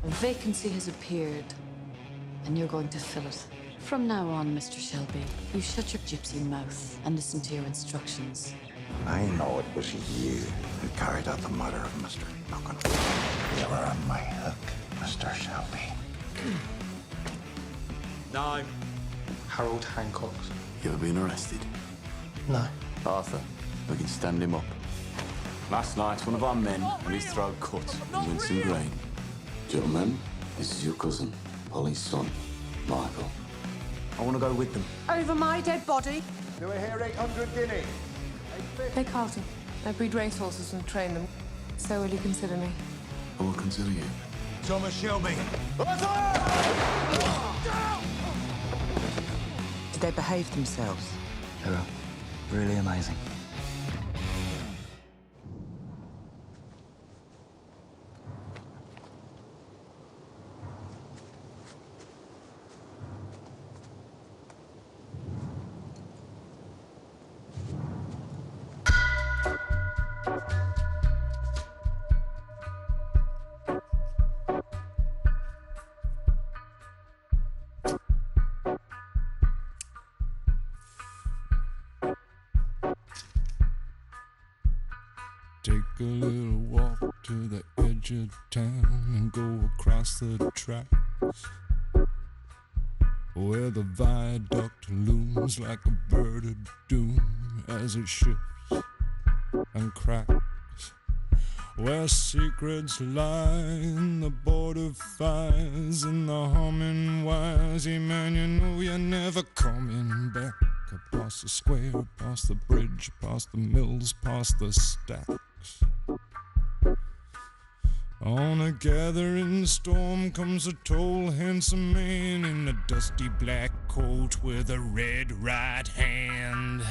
A vacancy has appeared, and you're going to fill it. From now on, Mr. Shelby, you shut your gypsy mouth and listen to your instructions. I know it was you who carried out the murder of Mr. Duncan. You were on my hook, Mr. Shelby. No. Harold Hancock. You ever been arrested? No. Arthur, we can stand him up. Last night, one of our men had his throat cut in Winston Grange. Gentlemen, this is your cousin, Polly's son, Michael. I want to go with them. Over my dead body? Do I hear 800 guineas? Hey, Carlton. I breed racehorses and train them. So will you consider me? I will consider you. Thomas Shelby. Did they behave themselves? They were really amazing. Take a little walk to the edge of town and go across the tracks where the viaduct looms like a bird of doom as it shifts and cracks, where secrets lie in the border fires and the humming wires. Yeah, man, you know you're never coming back. Past the square, past the bridge, past the mills, past the stacks. On a gathering storm comes a tall, handsome man in a dusty black coat with a red right hand.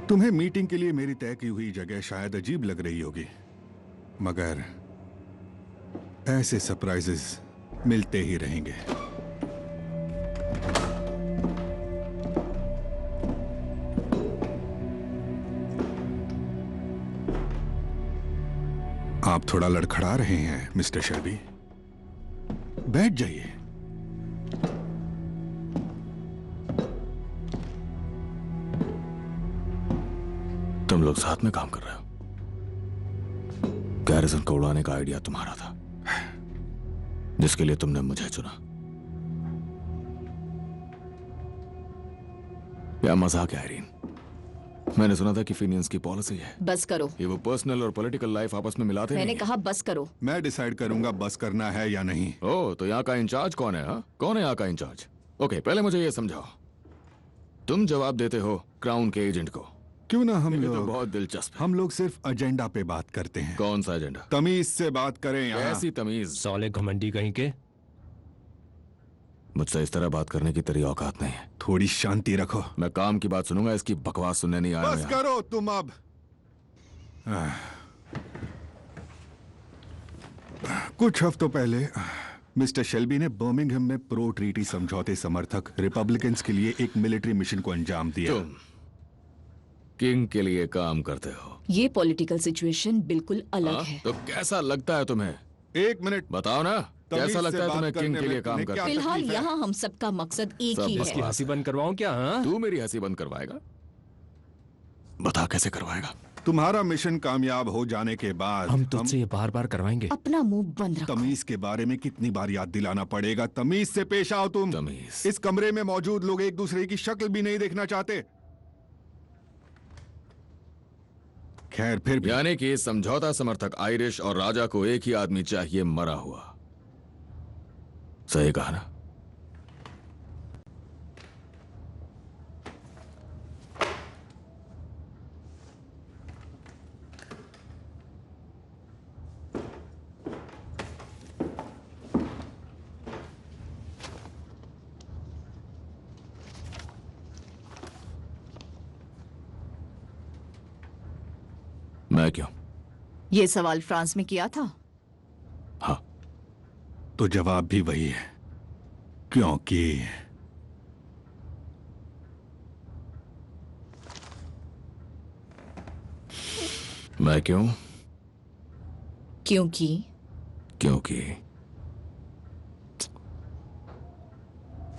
तुम्हें meeting के लिए मेरी तय की हुई जगह शायद अजीब लग रही होगी, मगर ऐसे सरप्राइजेस मिलते ही रहेंगे। आप थोड़ा लड़खड़ा रहे हैं मिस्टर शेल्बी, बैठ जाइए। तुम लोग साथ में काम कर रहे हो। गैरिसन को उड़ाने का आइडिया तुम्हारा था, जिसके लिए तुमने मुझे चुना। क्या मजाक है आयरीन? मैंने सुना था कि फिनियंस की पॉलिसी है। बस करो। ये वो पर्सनल और पॉलिटिकल लाइफ आपस में मिलाते मैंने नहीं कहा बस करो। मैं डिसाइड करूंगा बस करना है या नहीं। ओह, तो यहाँ का इंचार्ज कौन है? हा? कौन है यहाँ का इंचार्ज? ओके, पहले मुझे ये समझाओ, तुम जवाब देते हो क्राउन के एजेंट को। क्यों ना हम लोग, तो बहुत दिलचस्प है। हम लोग सिर्फ एजेंडा पे बात करते हैं। कौन सा एजेंडा? तमीज से बात करें यहाँ। ऐसी तमीज? साले घमंडी कहीं के। मुझसे इस तरह बात करने की तेरी औकात नहीं है। थोड़ी शांति रखो। मैं काम की बात सुनूंगा, इसकी बकवास सुनने नहीं आया। बस करो तुम अब। कुछ हफ्तों पहले मिस्टर शेल्बी ने बर्मिंघम में प्रो ट्रीटी समझौते समर्थक रिपब्लिकन्स के लिए एक मिलिट्री मिशन को अंजाम दिया। तुम किंग के लिए काम करते हो? ये पॉलिटिकल सिचुएशन बिल्कुल अलग है। तो कैसा लगता है तुम्हें? एक मिनट बताओ ना, कैसा लगता है तुम्हें किंग के लिए काम करते? फिलहाल यहाँ हम सबका मकसद एक ही है। हंसी बंद करवाऊं क्या? हाँ? तू मेरी हंसी बंद करवाएगा? बता कैसे करवाएगा? तुम्हारा मिशन कामयाब हो जाने के बाद हम तुझसे ये बार बार करवाएंगे। अपना मुंह बंद रखो। तमीज के बारे में कितनी बार याद दिलाना पड़ेगा? तमीज से पेश आओ तुम। तमीज? इस कमरे में मौजूद लोग एक दूसरे की शक्ल भी नहीं देखना चाहते। खैर फिर भी। यानी कि समझौता समर्थक आयरिश और राजा को एक ही आदमी चाहिए, मरा हुआ। सही कहा ना? मैं क्यों? ये सवाल फ्रांस में किया था। हाँ। तो जवाब भी वही है, क्योंकि मैं क्यों? क्योंकि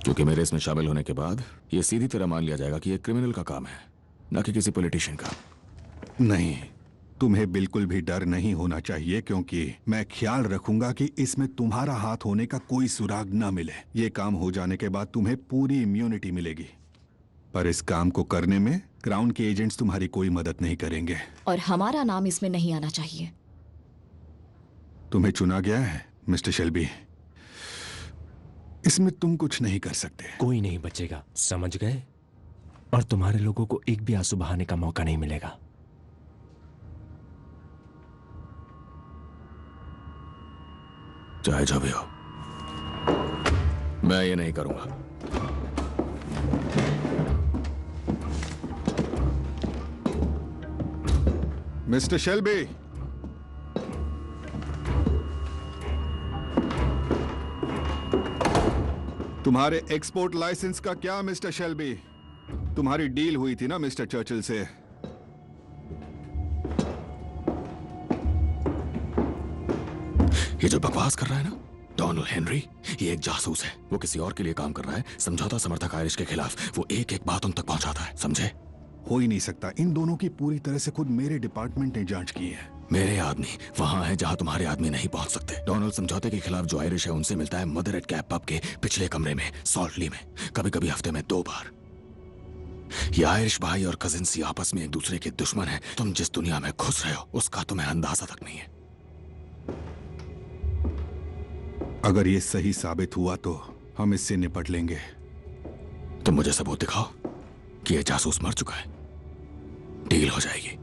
क्योंकि मेरे इसमें शामिल होने के बाद ये सीधी तरह मान लिया जाएगा कि ये क्रिमिनल का काम है, ना कि किसी पॉलिटिशियन का। नहीं, तुम्हें बिल्कुल भी डर नहीं होना चाहिए, क्योंकि मैं ख्याल रखूंगा कि इसमें तुम्हारा हाथ होने का कोई सुराग न मिले। ये काम हो जाने के बाद तुम्हें पूरी इम्यूनिटी मिलेगी, पर इस काम को करने में क्राउन के एजेंट्स तुम्हारी कोई मदद नहीं करेंगे। और हमारा नाम इसमें नहीं आना चाहिए। तुम्हें चुना गया है मिस्टर शेल्बी, इसमें तुम कुछ नहीं कर सकते। कोई नहीं बचेगा, समझ गए? और तुम्हारे लोगों को एक भी आंसू बहाने का मौका नहीं मिलेगा। चाहे जो भी हो, मैं ये नहीं करूंगा। मिस्टर शेल्बी, तुम्हारे एक्सपोर्ट लाइसेंस का क्या मिस्टर शेल्बी? तुम्हारी डील हुई थी ना मिस्टर चर्चिल से। ये जो बकवास कर रहा है ना डोनाल्ड हेनरी, ये एक जासूस है। वो किसी और के लिए काम कर रहा है, समझौता समर्थक आयरिश के खिलाफ। वो एक एक बात उन तक पहुंचाता है, समझे? हो ही नहीं सकता। इन दोनों की पूरी तरह से खुद मेरे डिपार्टमेंट ने जांच की है। मेरे आदमी वहां है जहां तुम्हारे आदमी नहीं पहुंच सकते। डोनाल्ड समझौते के खिलाफ जो आयरिश है उनसे मिलता है मदर एट कैप पब के पिछले कमरे में, सॉल्ट ली में, कभी कभी हफ्ते में 2 बार। ये आयरिश भाई और कजिन्स आपस में एक दूसरे के दुश्मन है। तुम जिस दुनिया में घुस रहे हो उसका तुम्हें अंदाजा तक नहीं है। अगर ये सही साबित हुआ तो हम इससे निपट लेंगे। तुम मुझे सबूत दिखाओ कि ये जासूस मर चुका है, डील हो जाएगी।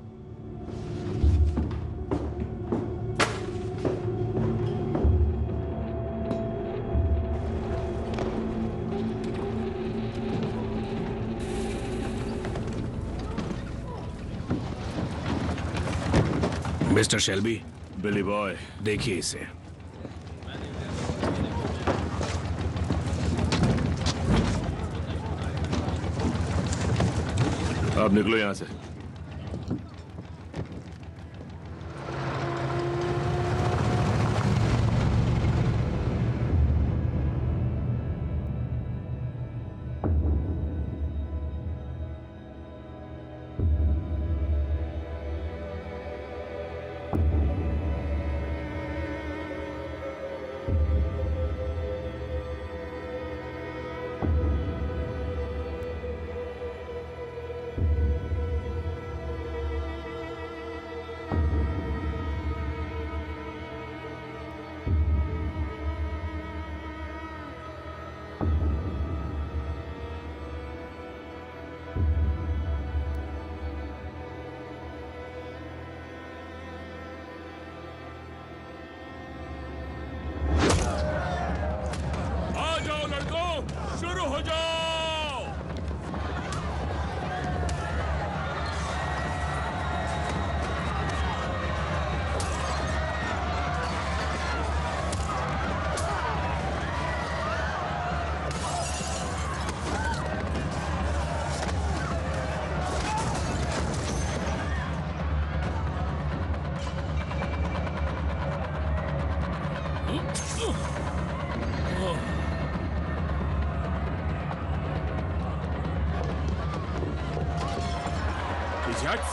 मिस्टर शेल्बी, बिली बॉय, देखिए इसे। अब निकलो यहां से।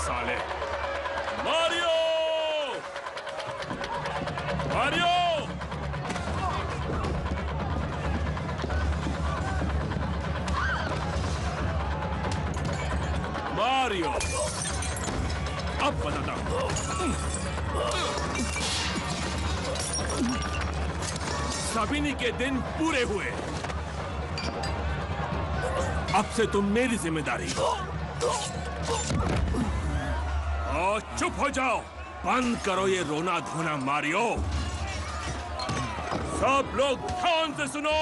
साले मारियो, मारियो, मारियो, अब बताता हूं। साबिनी के दिन पूरे हुए, अब से तुम मेरी जिम्मेदारी। और चुप हो जाओ, बंद करो ये रोना धोना मारियो। सब लोग ध्यान से सुनो।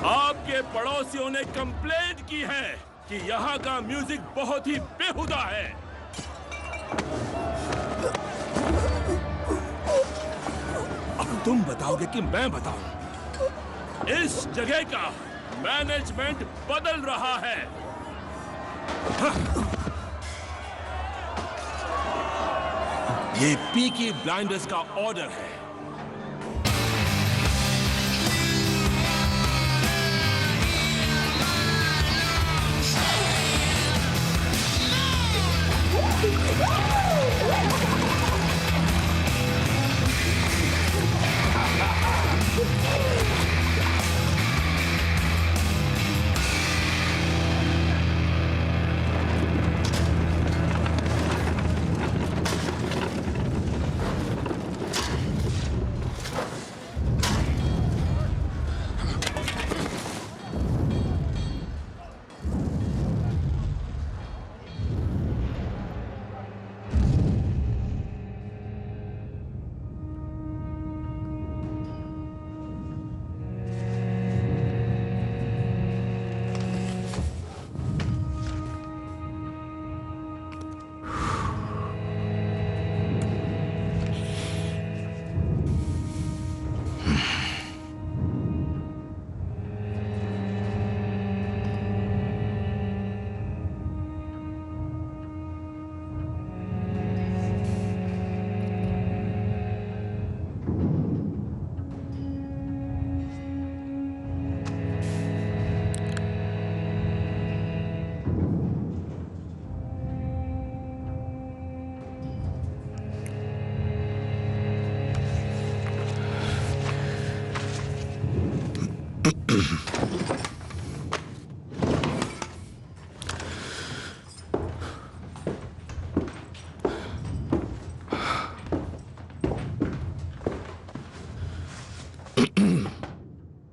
आपके पड़ोसियों ने कंप्लेंट की है कि यहाँ का म्यूजिक बहुत ही बेहुदा है। अब तुम बताओगे कि मैं बताऊं? इस जगह का मैनेजमेंट बदल रहा है। ये पीकी ब्लाइंडर्स का ऑर्डर है।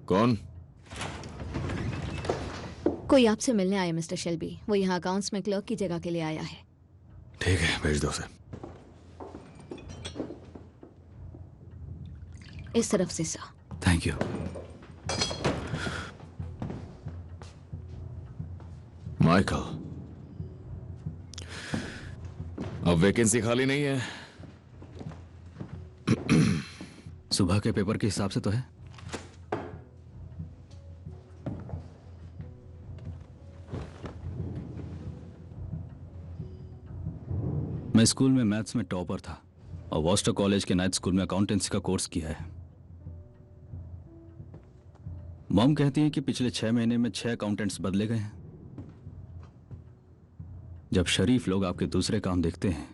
कौन? कोई आपसे मिलने आया मिस्टर शेल्बी। वो यहाँ अकाउंट्स में क्लर्क की जगह के लिए आया है। ठीक है, भेज दो उसे। इस तरफ से सर। Thank you. माइकल, अब वैकेंसी खाली नहीं है। सुबह के पेपर के हिसाब से तो है। मैं स्कूल में मैथ्स में टॉपर था और वॉस्टर कॉलेज के नाइट स्कूल में अकाउंटेंसी का कोर्स किया है। मॉम कहती है कि पिछले 6 महीने में 6 अकाउंटेंट्स बदले गए हैं। जब शरीफ लोग आपके दूसरे काम देखते हैं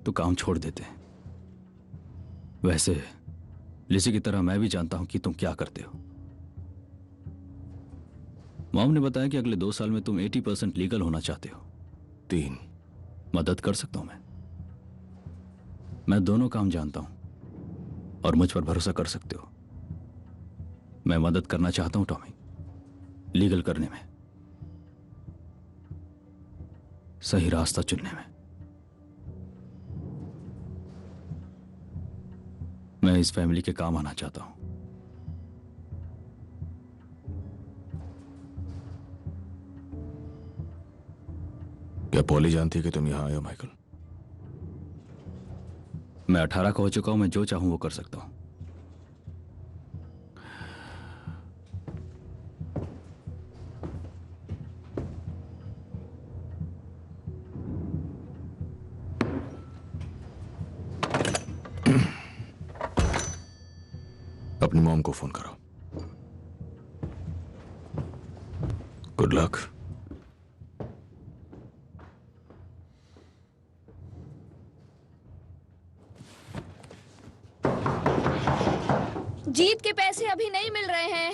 तो काम छोड़ देते हैं। वैसे लिसी की तरह मैं भी जानता हूं कि तुम क्या करते हो। मॉम ने बताया कि अगले 2 साल में तुम 80% लीगल होना चाहते हो। 3 मदद कर सकता हूं मैं दोनों काम जानता हूं और मुझ पर भरोसा कर सकते हो। मैं मदद करना चाहता हूं टॉमी, लीगल करने में, सही रास्ता चुनने में। मैं इस फैमिली के काम आना चाहता हूं। क्या पॉली जानती है कि तुम यहां आए हो माइकल? मैं 18 का हो चुका हूं। मैं जो चाहूं वो कर सकता हूं। अपनी मॉम को फोन करो। Good luck. जीत के पैसे अभी नहीं मिल रहे हैं।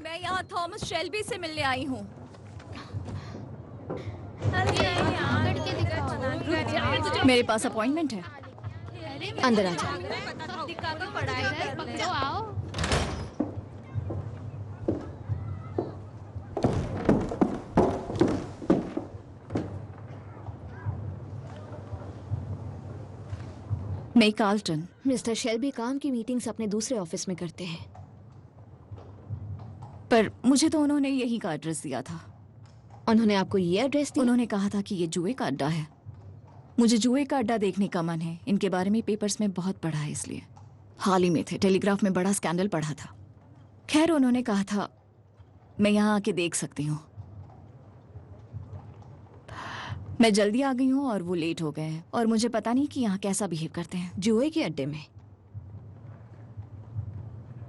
मैं यहाँ थॉमस शेल्बी से मिलने आई हूँ। मेरे पास अपॉइंटमेंट है। अंदर आ जाओ। मैं कार्ल्टन। मिस्टर शेल्बी काम की मीटिंग्स अपने दूसरे ऑफिस में करते हैं, पर मुझे तो उन्होंने यही का एड्रेस दिया था। उन्होंने आपको ये एड्रेस दिया? उन्होंने कहा था कि ये जुए का अड्डा है। मुझे जुए का अड्डा देखने का मन है। इनके बारे में पेपर्स में बहुत पढ़ा है, इसलिए। हाल ही में थे, टेलीग्राफ में बड़ा स्कैंडल पढ़ा था। खैर, उन्होंने कहा था मैं यहाँ आके देख सकती हूँ। मैं जल्दी आ गई हूँ और वो लेट हो गए हैं, और मुझे पता नहीं कि यहाँ कैसा बिहेव करते हैं। जुए के अड्डे में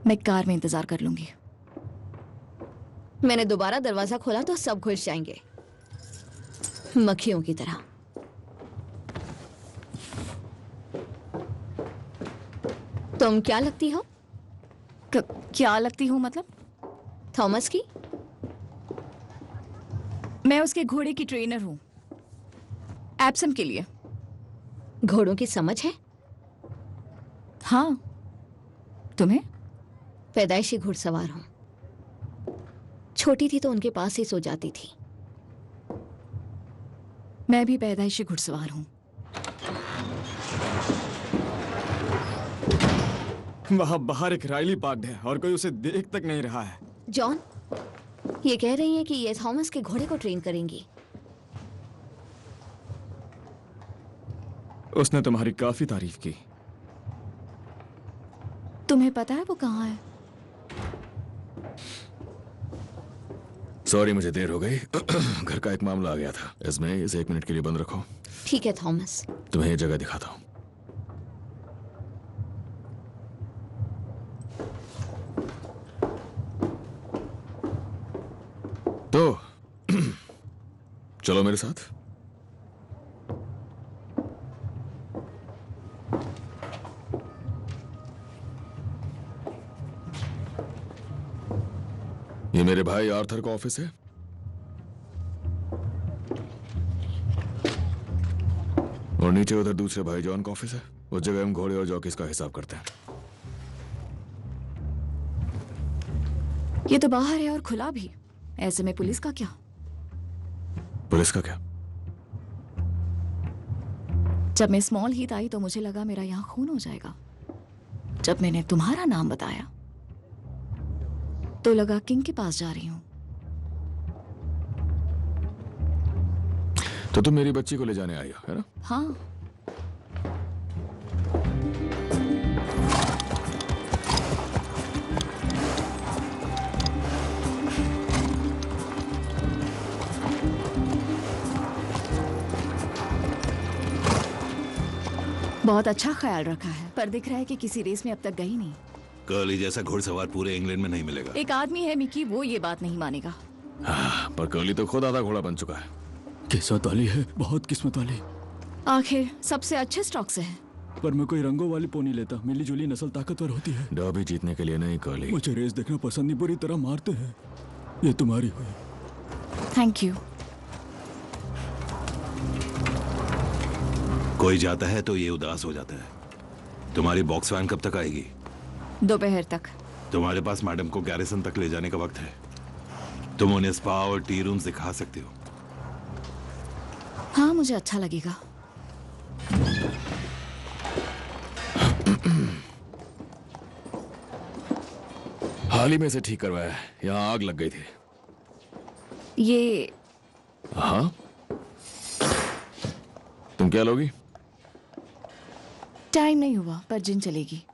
मैं कार में इंतजार कर लूंगी। मैंने दोबारा दरवाजा खोला तो सब घुस जाएंगे, मक्खियों की तरह। तुम क्या लगती हो? क्या लगती हूँ मतलब? थॉमस की? मैं उसके घोड़े की ट्रेनर हूँ, एप्सम के लिए। घोड़ों की समझ है? हाँ। तुम्हें? पैदाइशी घुड़सवार हूँ। छोटी थी तो उनके पास ही सो जाती थी। मैं भी पैदाइशी घुड़सवार हूँ। वहाँ बाहर एक राइली पार्क्ड है और कोई उसे देख तक नहीं रहा है। जॉन, ये कह रही है कि ये थॉमस के घोड़े को ट्रेन करेंगी। उसने तुम्हारी काफी तारीफ की। तुम्हें पता है वो कहाँ है? सॉरी, मुझे देर हो गई। घर का एक मामला आ गया था। इसमें इसे 1 मिनट के लिए बंद रखो। ठीक है थॉमस। तुम्हें ये जगह दिखाता हूँ। तो चलो मेरे साथ। ये मेरे भाई आर्थर का ऑफिस है। और नीचे उधर दूसरे भाई जॉन का ऑफिस है। उस जगह हम घोड़े और जॉकीज का हिसाब करते हैं। ये तो बाहर है और खुला भी। ऐसे में पुलिस का क्या? पुलिस का क्या? जब मैं स्मॉल हीथ आई तो मुझे लगा मेरा यहाँ खून हो जाएगा। जब मैंने तुम्हारा नाम बताया तो लगा किंग के पास जा रही हूँ। तो तुम मेरी बच्ची को ले जाने आई हो, है ना? हाँ। बहुत अच्छा ख्याल रखा है, पर दिख रहा है कि किसी रेस में अब तक गई नहीं। कर्ली जैसा घुड़सवार पूरे इंग्लैंड में नहीं मिलेगा। एक आदमी है मिकी, वो ये बात नहीं मानेगा। पर कर्ली तो खुद आधा घोड़ा बन चुका है। किस्मत वाली है, बहुत किस्मत वाली। आखिर सबसे अच्छे स्टॉक से है। पर मैं कोई रंगों वाली पोनी लेता। मिली जुली नस्ल ताकतवर होती है। डर्बी जीतने के लिए नहीं कर्ली। मुझे रेस देखना पसंद नहीं, बुरी तरह मारते हैं। ये तुम्हारी हुई। Thank you. कोई जाता है तो ये उदास हो जाता है। तुम्हारी बॉक्स वैन कब तक आएगी? दोपहर तक। तुम्हारे पास मैडम को गैरिसन तक ले जाने का वक्त है। तुम उन्हें स्पा और टी रूम्स दिखा सकते हो। हाँ, मुझे अच्छा लगेगा। हाल ही में से ठीक करवाया है। यहाँ आग लग गई थी। ये हाँ, तुम क्या लोगी? टाइम नहीं हुआ, पर जिन चलेगी।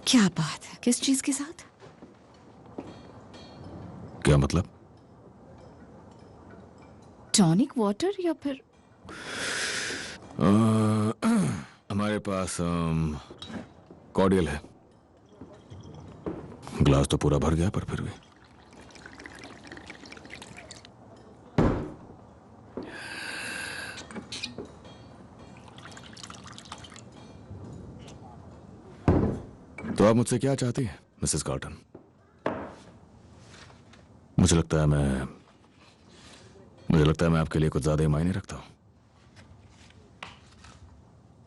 क्या बात है? किस चीज के साथ? क्या मतलब? टॉनिक वाटर या फिर? हमारे पास कॉर्डियल है। ग्लास तो पूरा भर गया, पर फिर भी। तो आप मुझसे क्या चाहती हैं, मिसेस कार्टन? मुझे लगता है मैं आपके लिए कुछ ज्यादा ही मायने रखता हूं।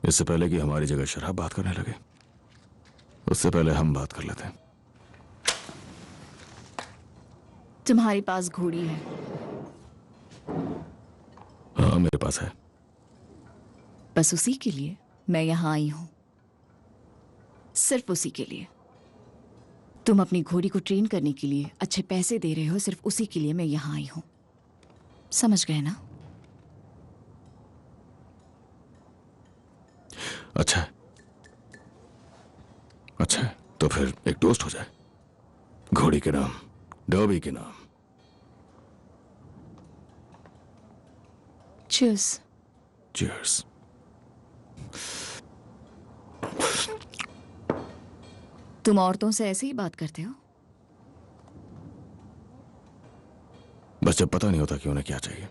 इससे पहले कि हमारी जगह शराब बात करने लगे, उससे पहले हम बात कर लेते हैं। तुम्हारे पास घोड़ी है? हाँ मेरे पास है। बस उसी के लिए मैं यहां आई हूं, सिर्फ उसी के लिए। तुम अपनी घोड़ी को ट्रेन करने के लिए अच्छे पैसे दे रहे हो, सिर्फ उसी के लिए मैं यहां आई हूं। समझ गए ना? अच्छा है, अच्छा है, तो फिर एक टोस्ट हो जाए, घोड़ी के नाम, डर्बी के नाम। चीयर्स। चीयर्स। तुम औरतों से ऐसे ही बात करते हो? बस जब पता नहीं होता कि उन्हें क्या चाहिए।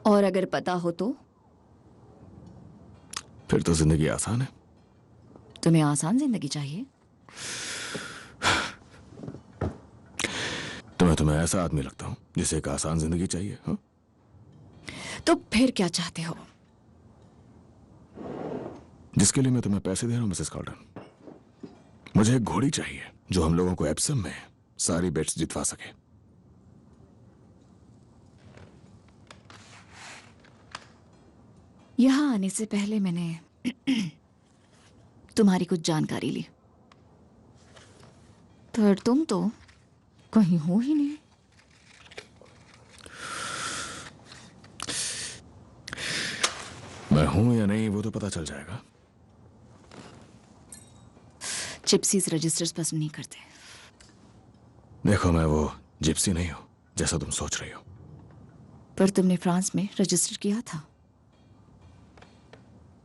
और अगर पता हो तो? फिर तो जिंदगी आसान है। तुम्हें आसान जिंदगी चाहिए? तुम्हें ऐसा आदमी लगता हूं जिसे एक आसान जिंदगी चाहिए, हाँ? तो फिर क्या चाहते हो? जिसके लिए मैं तुम्हें पैसे दे रहा हूं मिसेस कार्ल्टन, मुझे एक घोड़ी चाहिए जो हम लोगों को एप्सम में सारी बेट्स जितवा सके। यहां आने से पहले मैंने तुम्हारी कुछ जानकारी ली, पर तुम तो कहीं हो ही नहीं। मैं हूं या नहीं वो तो पता चल जाएगा। जिप्सीज रजिस्टर्स पसंद नहीं करते। देखो मैं वो जिप्सी नहीं हूं जैसा तुम सोच रही हो। पर तुमने फ्रांस में रजिस्टर किया था।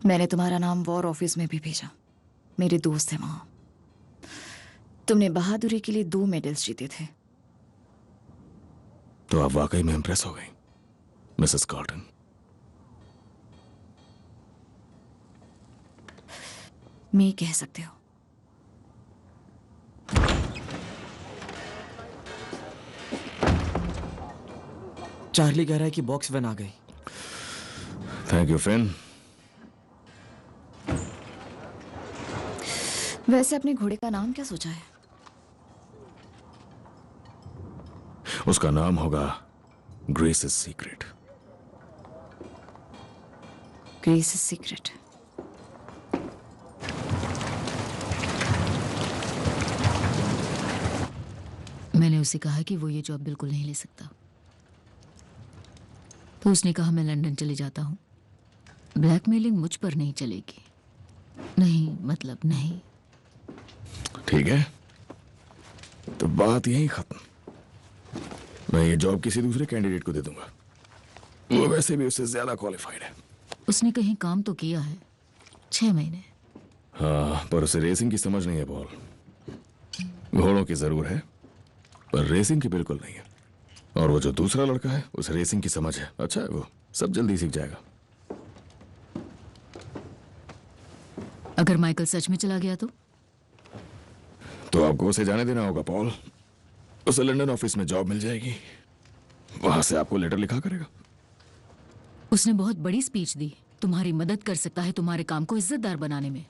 मैंने तुम्हारा नाम वॉर ऑफिस में भी भेजा, मेरे दोस्त हैं वहां। तुमने बहादुरी के लिए 2 मेडल्स जीते थे। तो आप वाकई में इंप्रेस हो गई मिसेस कार्ल्टन। मैं कह सकते हो। चार्ली कह रहा है कि बॉक्स वैन आ गई। Thank you Finn. वैसे अपने घोड़े का नाम क्या सोचा है? उसका नाम होगा ग्रेस's सीक्रेट। ग्रेस's सीक्रेट। मैंने उसे कहा कि वो ये जॉब बिल्कुल नहीं ले सकता, तो उसने कहा मैं लंदन चले जाता हूँ। ब्लैकमेलिंग मुझ पर नहीं चलेगी। नहीं मतलब नहीं। ठीक है, तो बात यही खत्म। मैं ये जॉब किसी दूसरे कैंडिडेट को दे दूंगा, वो वैसे भी उससे ज्यादा क्वालिफाइड है। उसने कहीं काम तो किया है 6 महीने। हाँ, पर उसे रेसिंग की समझ नहीं है पॉल। घोड़ों की जरूर है पर रेसिंग की बिल्कुल नहीं है। और वो जो दूसरा लड़का है उसे रेसिंग की समझ है। अच्छा है, वो सब जल्दी सीख जाएगा। अगर माइकल सच में चला गया तो आपको उसे जाने देना होगा पॉल। उसे लंदन ऑफिस में जॉब मिल जाएगी, वहां से आपको लेटर लिखा करेगा। उसने बहुत बड़ी स्पीच दी, तुम्हारी मदद कर सकता है तुम्हारे काम को इज्जतदार बनाने में।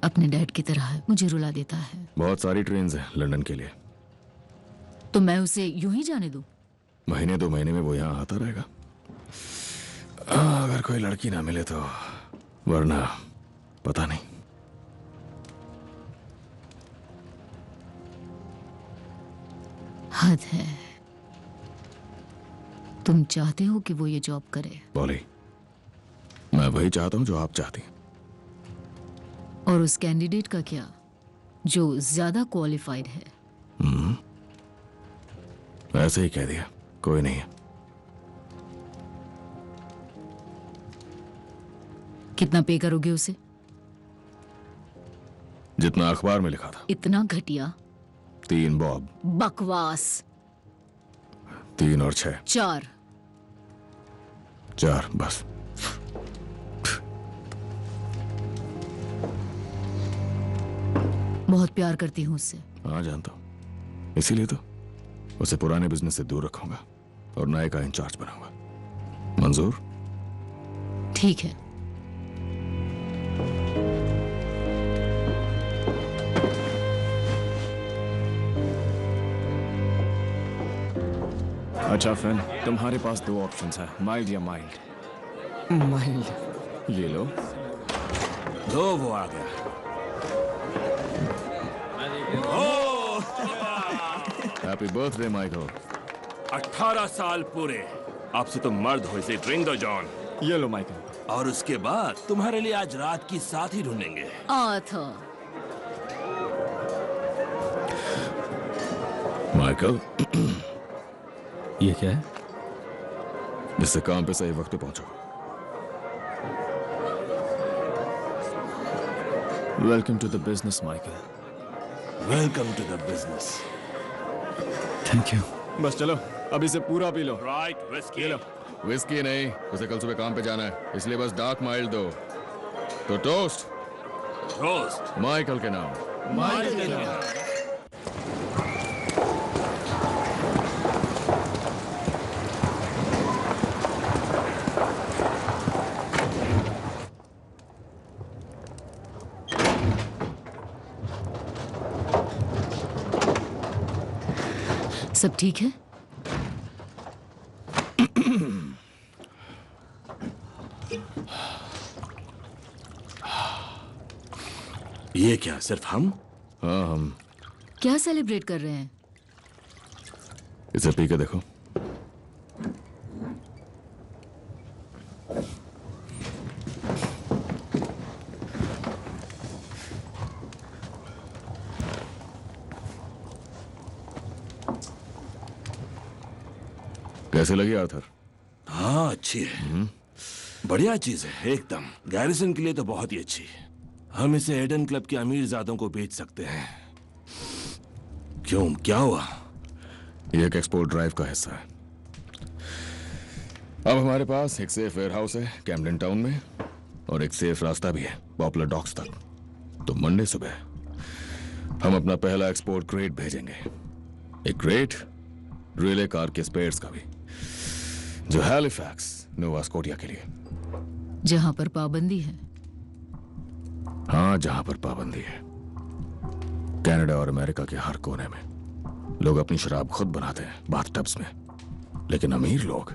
अपने डैड की तरह मुझे रुला देता है। बहुत सारी ट्रेन्स हैं लंदन के लिए। तो मैं उसे यूं ही जाने दूं? महीने 2 महीने में वो यहाँ आता रहेगा। अगर कोई लड़की ना मिले तो, वरना पता नहीं। हद है। तुम चाहते हो कि वो ये जॉब करे? बोली, मैं वही चाहता हूं जो आप चाहती हैं। और उस कैंडिडेट का क्या जो ज्यादा क्वालिफाइड है? ऐसे ही कह दिया, कोई नहीं है। कितना पे करोगे उसे? जितना अखबार में लिखा था। इतना घटिया? 3 बॉब। बकवास। 3 और 6। 4। 4 बस। बहुत प्यार करती हूँ उससे। हाँ जानता हूँ, इसीलिए तो उसे पुराने बिजनेस से दूर रखूंगा और नए का इंचार्ज बनाऊंगा। मंजूर? ठीक है। अच्छा फिन, तुम्हारे पास दो ऑप्शंस है, माइल्ड या माइल्ड। माइल्ड ये लो। दो वो आ गया। Happy birthday Michael. 18 साल पूरे। अब से तुम मर्द हो, इसे ड्रिंक दो जॉन। ये लो माइकल। और उसके बाद तुम्हारे लिए आज रात की साथी ढूंढेंगे। आर्थर, माइकल, ये क्या है? जिससे काम पे सही वक्त पे पहुंचो। Welcome to the business Michael. Welcome to the business. Thank you. बस चलो, अभी से पूरा पी लो। राइट, विस्की लो। विस्की नहीं, उसे कल सुबह काम पे जाना है, इसलिए बस डार्क माइल्ड दो। तो टोस्ट टोस्ट माइकल के नाम। माइकल के नाम। सब ठीक है? ये क्या, सिर्फ हम? हाँ हम। क्या सेलिब्रेट कर रहे हैं? इसे पी के देखो। कैसे लगी आर्थर? हाँ अच्छी है, बढ़िया चीज है एकदम। गैरिसन के लिए तो बहुत ही अच्छी। हम इसे एडन क्लब के अमीरजादों को बेच सकते हैं। क्यों, क्या हुआ? ये एक एक्सपोर्ट ड्राइव का हिस्सा है। अब हमारे पास एक सेफ वेयरहाउस है कैम्पडन टाउन में, और एक सेफ रास्ता भी है पॉपुलर डॉक्स तक। तो मंडे सुबह हम अपना पहला एक्सपोर्ट क्रेट भेजेंगे। एक क्रेट रिले कार के स्पेयर्स का भी, जो हैलिफैक्स नोवा स्कोटिया के लिए। जहां पर पाबंदी है। हाँ, जहां पर पाबंदी है। कनाडा और अमेरिका के हर कोने में लोग अपनी शराब खुद बनाते हैं बाथटब्स में, लेकिन अमीर लोग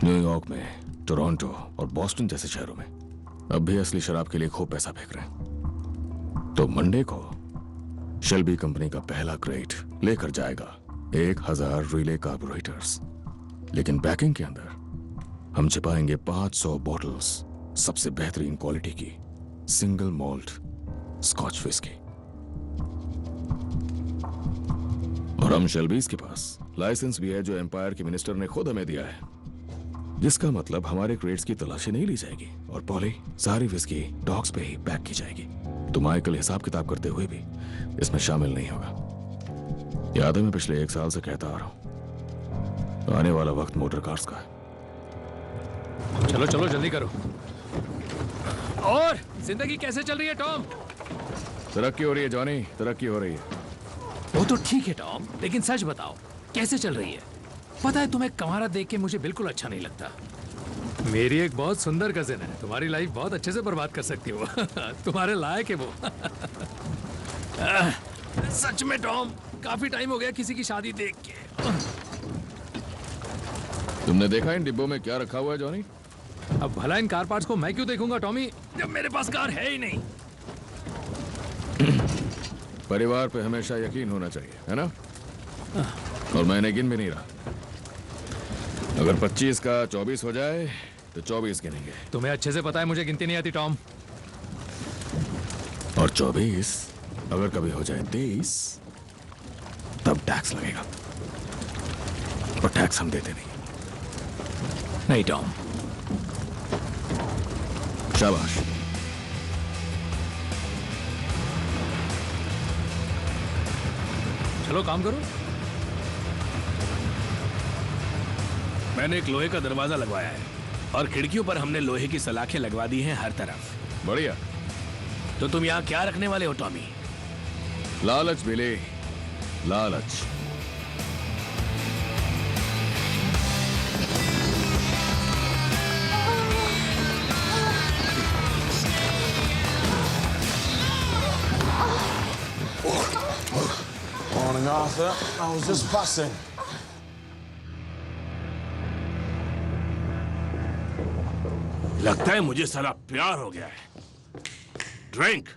न्यूयॉर्क में, टोरंटो और बॉस्टन जैसे शहरों में अब भी असली शराब के लिए खूब पैसा फेंक रहे हैं। तो मंडे को शेल्बी कंपनी का पहला क्रेट लेकर जाएगा 1000 रिले कार्बोरेटर्स, लेकिन पैकिंग के अंदर हम छिपाएंगे 500 बॉटल्स सबसे बेहतरीन क्वालिटी की सिंगल मॉल्ट स्कॉच विस्की। और हम शेल्बीज के पास लाइसेंस भी है जो एम्पायर के मिनिस्टर ने खुद हमें दिया है, जिसका मतलब हमारे क्रेट्स की तलाशी नहीं ली जाएगी और पॉली सारी विस्की डॉक्स पे ही पैक की जाएगी। तो माइकल हिसाब किताब करते हुए भी इसमें शामिल नहीं होगा। याद है, मैं पिछले 1 साल से कहता आ रहा हूं, आने वाला वक्त मोटर कार्स का है। चलो चलो जल्दी करो। और जिंदगी कैसे चल रही है टॉम? तरक्की हो रही है जॉनी, तरक्की हो रही है। वो तो ठीक है टॉम, लेकिन सच बताओ कैसे चल रही है? पता है तुम्हें कमारा देख के मुझे बिल्कुल अच्छा नहीं लगता। मेरी एक बहुत सुंदर कजिन है, तुम्हारी लाइफ बहुत अच्छे से बर्बाद कर सकती हो। तुम्हारे लायक है वो। सच में टॉम, काफी टाइम हो गया किसी की शादी देख के। तुमने देखा इन डिब्बों में क्या रखा हुआ है जॉनी? अब भला इन कार पार्ट्स को मैं क्यों देखूंगा टॉमी, जब मेरे पास कार है ही नहीं। परिवार पे हमेशा यकीन होना चाहिए, है ना? और मैंने गिन भी नहीं रहा। अगर 25 का 24 हो जाए तो 24 गिनेंगे। तुम्हें अच्छे से पता है मुझे गिनती नहीं आती टॉम। और 24 अगर कभी हो जाए 23 तब टैक्स लगेगा, और टैक्स हम देते नहीं टॉम। शाबाश। चलो काम करो। मैंने एक लोहे का दरवाजा लगवाया है और खिड़कियों पर हमने लोहे की सलाखें लगवा दी हैं हर तरफ। बढ़िया। तो तुम यहाँ क्या रखने वाले हो टॉमी? लालच बिले, लालच। Morning, Arthur. I was just bussing. लगता है मुझे सारा प्यार हो गया है। ड्रिंक।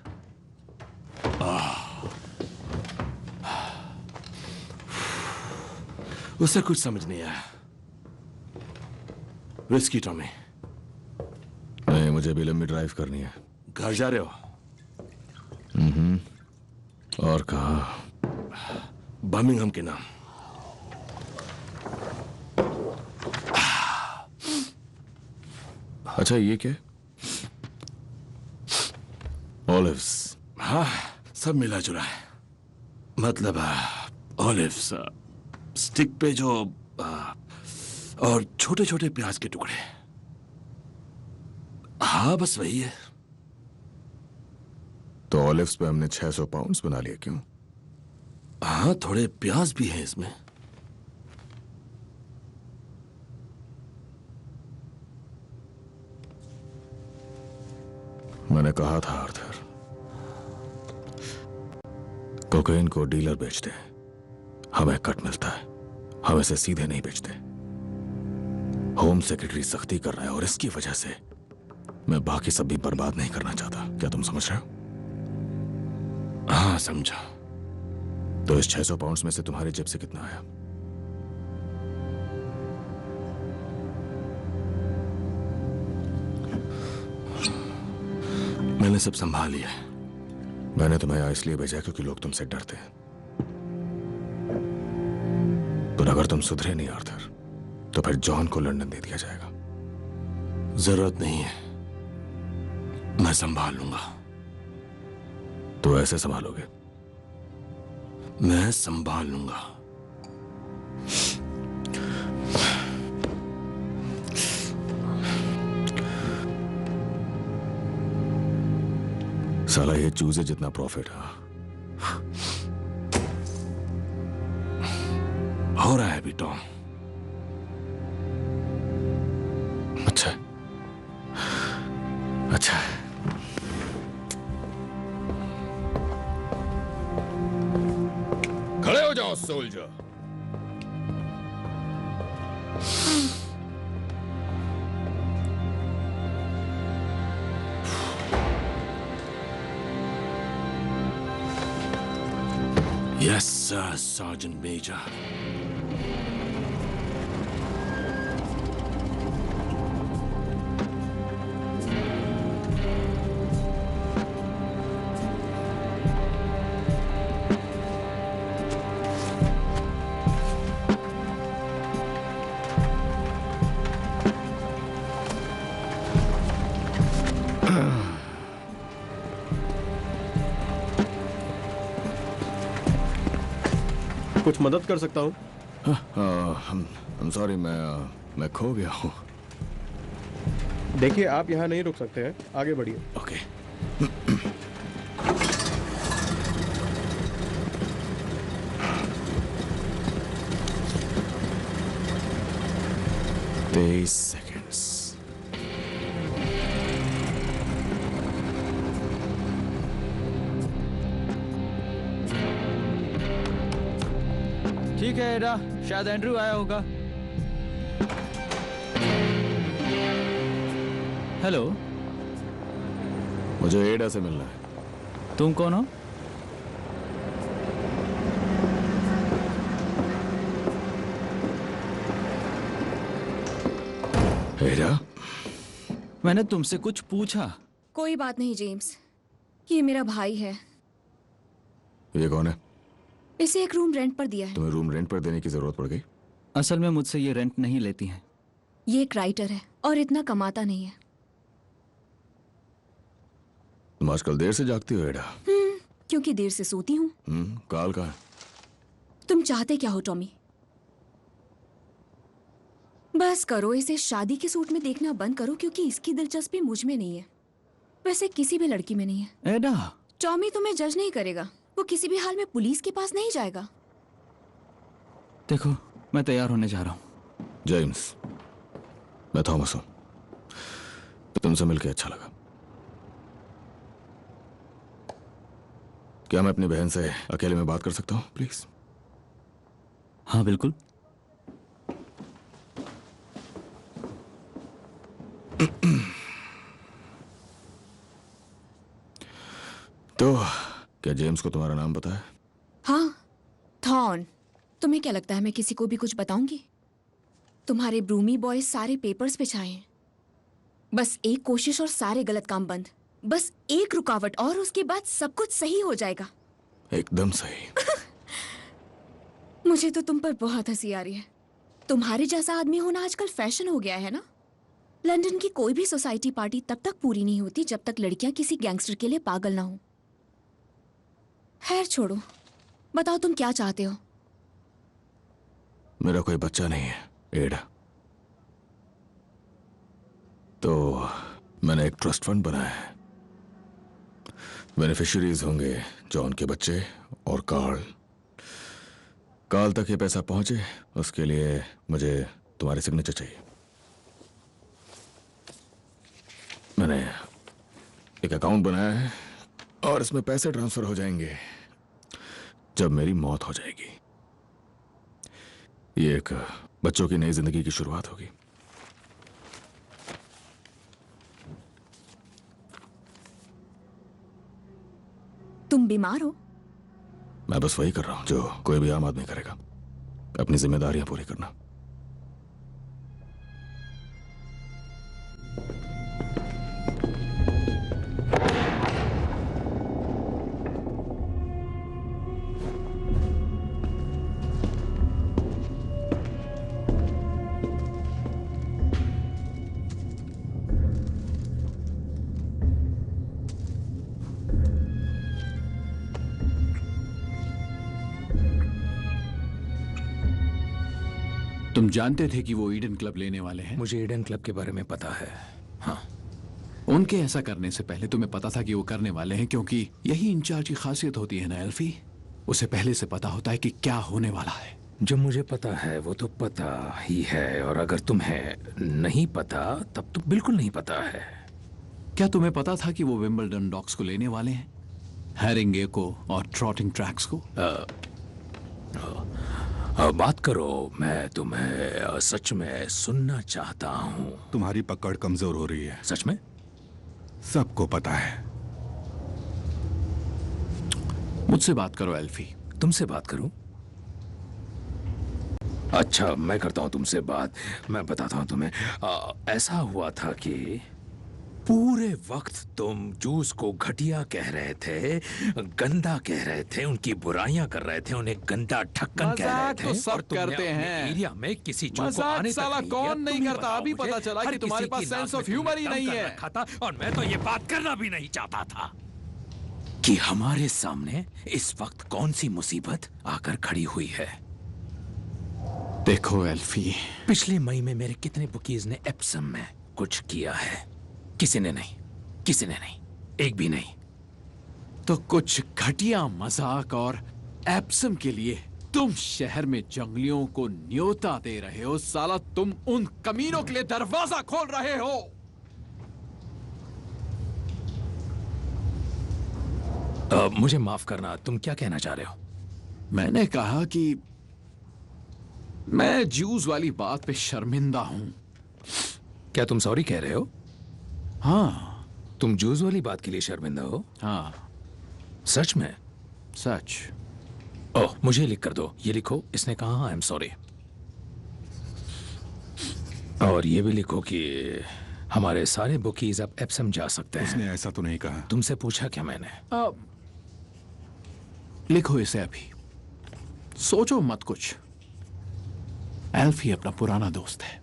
उसे कुछ समझ नहीं आया। Whisky Tommy. नहीं, मुझे भी लंबी ड्राइव करनी है। घर जा रहे हो? और कहाँ? बर्मिंघम के नाम। अच्छा, ये क्या? ऑलिव्स। हाँ, सब मिला जुला है। मतलब ऑलिव्स, स्टिक पे जो और छोटे छोटे प्याज के टुकड़े। हाँ, बस वही है। तो ऑलिव्स पे हमने 600 पाउंड्स बना लिए, क्यों? हाँ, थोड़े प्याज भी हैं इसमें। मैंने कहा था आर्थर, कोकेन को डीलर बेचते हैं, हमें कट मिलता है, हम इसे सीधे नहीं बेचते। होम सेक्रेटरी सख्ती कर रहा है और इसकी वजह से मैं बाकी सब भी बर्बाद नहीं करना चाहता। क्या तुम समझ रहे हो? हाँ, समझा। तो इस 600 पाउंड्स में से तुम्हारी जेब से कितना आया? मैंने सब संभाल लिया है। मैंने तुम्हें यहाँ इसलिए भेजा क्योंकि लोग तुमसे डरते हैं। पर अगर तुम सुधरे नहीं आर्थर, तो फिर जॉन को लंदन दे दिया जाएगा। जरूरत नहीं है, मैं संभाल लूंगा। तो ऐसे संभालोगे? मैं संभाल लूंगा। साला ये चूजे जितना प्रॉफिट है हो रहा है अभी टॉम। अच्छा अच्छा, खड़े हो जाओ soldier. Yes, sir, Sergeant Major. कुछ मदद कर सकता हूँ? I'm sorry, मैं खो गया हूँ। देखिए, आप यहाँ नहीं रुक सकते हैं, आगे बढ़िए। ओके। तेईस सेकेंड्स। ठीक है एडा, शायद एंड्रू आया होगा। हेलो, मुझे एडा से मिलना है। तुम कौन हो? एडा? मैंने तुमसे कुछ पूछा। कोई बात नहीं जेम्स, ये मेरा भाई है। ये कौन है? इसे एक रूम रेंट पर दिया है। तुम्हें रूम रेंट पर देने की जरूरत पड़ गई? असल में मुझसे ये रेंट नहीं लेती हैं। ये एक राइटर है और इतना कमाता नहीं है। तुम आजकल देर से जागती हो एडा? क्योंकि देर से सोती हूँ। काल का है? तुम चाहते क्या हो टॉमी? बस करो, इसे शादी के सूट में देखना बंद करो, क्योंकि इसकी दिलचस्पी मुझ में नहीं है, वैसे किसी भी लड़की में नहीं है। एडा, टॉमी तुम्हें जज नहीं करेगा, वो किसी भी हाल में पुलिस के पास नहीं जाएगा। देखो, मैं तैयार होने जा रहा हूँ। जेम्स, मैं थॉमस हूँ। तुमसे मिलकर अच्छा लगा। क्या मैं अपनी बहन से अकेले में बात कर सकता हूँ प्लीज? हाँ बिल्कुल। तो क्या जेम्स को तुम्हारा नाम पता है? हाँ, थॉर्न। तुम्हें क्या लगता है मैं किसी को भी कुछ बताऊंगी? तुम्हारे ब्रूमी बॉयज सारे पेपर्स पे छाए हैं। बस एक कोशिश और सारे गलत काम बंद। बस एक रुकावट और उसके बाद सब कुछ सही हो जाएगा। एकदम सही। मुझे तो तुम पर बहुत हंसी आ रही है। तुम्हारे जैसा आदमी होना आजकल फैशन हो गया है ना। लंदन की कोई भी सोसाइटी पार्टी तब तक पूरी नहीं होती जब तक लड़कियां किसी गैंगस्टर के लिए पागल ना हो। खैर छोड़ो, बताओ तुम क्या चाहते हो? मेरा कोई बच्चा नहीं है, एडा। तो मैंने एक ट्रस्ट फंड बनाया है। बेनिफिशियरीज होंगे जॉन के बच्चे और कार्ल तक ये पैसा पहुंचे, उसके लिए मुझे तुम्हारे सिग्नेचर चाहिए। मैंने एक अकाउंट बनाया है और इसमें पैसे ट्रांसफर हो जाएंगे जब मेरी मौत हो जाएगी। ये एक बच्चों की नई जिंदगी की शुरुआत होगी। तुम बीमार हो? मैं बस वही कर रहा हूं जो कोई भी आम आदमी करेगा, अपनी जिम्मेदारियां पूरी करना। तुम जानते थे कि वो ईडन क्लब लेने वाले हैं? मुझे ईडन क्लब के बारे में पता है। हाँ, उनके ऐसा करने से पहले तुम्हें पता था कि वो करने वाले हैं, क्योंकि यही इंचार्ज की खासियत होती है ना एल्फी। उसे पहले से पता होता है कि क्या होने वाला है। जो मुझे पता है वो तो पता ही है, और अगर तुम्हें नहीं पता तब तो बिल्कुल नहीं पता है। क्या तुम्हें पता था कि वो विंबलडन डॉक्स को लेने वाले हैं, हैरिंगे को और ट्रॉटिंग ट्रैक्स को? बात करो, मैं तुम्हें सच में सुनना चाहता हूँ। तुम्हारी पकड़ कमजोर हो रही है। सच में? सबको पता है। मुझसे बात करो एल्फी। तुमसे बात करूं? अच्छा, मैं करता हूं तुमसे बात। मैं बताता हूं तुम्हें। ऐसा हुआ था कि पूरे वक्त तुम जूस को घटिया कह रहे थे, गंदा कह रहे थे, उनकी बुराइयां कर रहे थे, उन्हें गंदा ढक्कन कह रहे थे। तो सब करते हैं। एरिया में किसी जू को आने तक साला नहीं कौन दिया। नहीं करता? अभी पता चला कि तुम्हारे पास सेंस ऑफ ह्यूमर ही नहीं है। था, और मैं तो ये बात करना भी नहीं चाहता था कि हमारे सामने इस वक्त कौन सी मुसीबत आकर खड़ी हुई है। देखो एल्फी, पिछले मई में मेरे कितने बुकीज ने एप्सम में कुछ किया है? किसी ने नहीं, किसी ने नहीं, एक भी नहीं। तो कुछ घटिया मजाक और एप्सम के लिए तुम शहर में जंगलियों को न्योता दे रहे हो। साला तुम उन कमीनों के लिए दरवाजा खोल रहे हो। मुझे माफ करना, तुम क्या कहना चाह रहे हो? मैंने कहा कि मैं ज्यूज वाली बात पे शर्मिंदा हूं। क्या तुम सॉरी कह रहे हो? हाँ। तुम जूस वाली बात के लिए शर्मिंदा हो? हाँ। सच में? सच। ओह, मुझे लिख कर दो। ये लिखो, इसने कहा आई एम सॉरी। और ये भी लिखो कि हमारे सारे बुकीज अब एप्सम जा सकते हैं। उसने ऐसा तो नहीं कहा। तुमसे पूछा क्या मैंने? लिखो इसे अभी, सोचो मत कुछ। एल्फी अपना पुराना दोस्त है।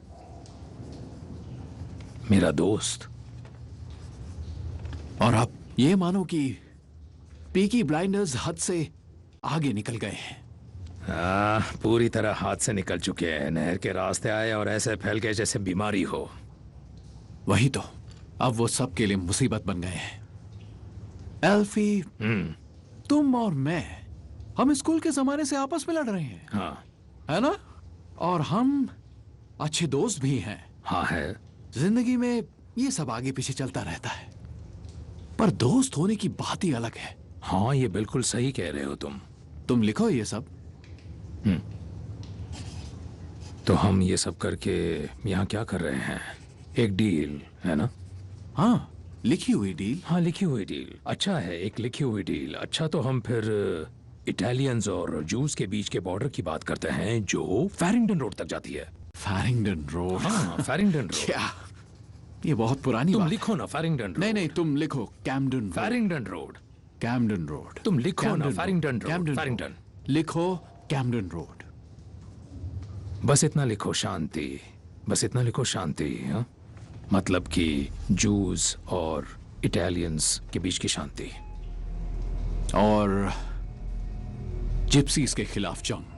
मेरा दोस्त? और अब ये मानो कि पीकी ब्लाइंडर्स हद से आगे निकल गए हैं। पूरी तरह हाथ से निकल चुके हैं। नहर के रास्ते आए और ऐसे फैल गए जैसे बीमारी हो। वही तो, अब वो सब के लिए मुसीबत बन गए हैं। एल्फी, तुम और मैं, हम स्कूल के जमाने से आपस में लड़ रहे हैं। हाँ। है ना? और हम अच्छे दोस्त भी हैं। हाँ है। जिंदगी में ये सब आगे पीछे चलता रहता है, पर दोस्त होने की बात ही अलग है। हाँ, ये बिल्कुल सही कह रहे हो तुम लिखो ये सब। तो हम ये सब करके यहाँ क्या कर रहे हैं? एक डील है ना? हाँ, लिखी हुई डील? हाँ, लिखी हुई डील। अच्छा है, एक लिखी हुई डील। अच्छा, तो हम फिर इटालियंस और जूस के बीच के बॉर्डर की बात करते हैं, जो फैरिंगटन रोड तक जाती है। फैरिंगटन रोड? हाँ, फैरिंगटन रोड। क्या? ये बहुत पुरानी तुम बात लिखो ना फैरिंगटन रोड। नहीं, तुम लिखो कैम्डन रोड। फैरिंगटन रोड। कैम्डन रोड। तुम लिखो ना कैम्डन फैरिंगटन रोड। रोड। कैम्डन फैरिंगटन। रोड। लिखो कैम्डन रोड। बस इतना लिखो, शांति। बस इतना लिखो, शांति। हाँ, मतलब कि जूस और इटालियंस के बीच की शांति और जिप्सीज के खिलाफ जंग।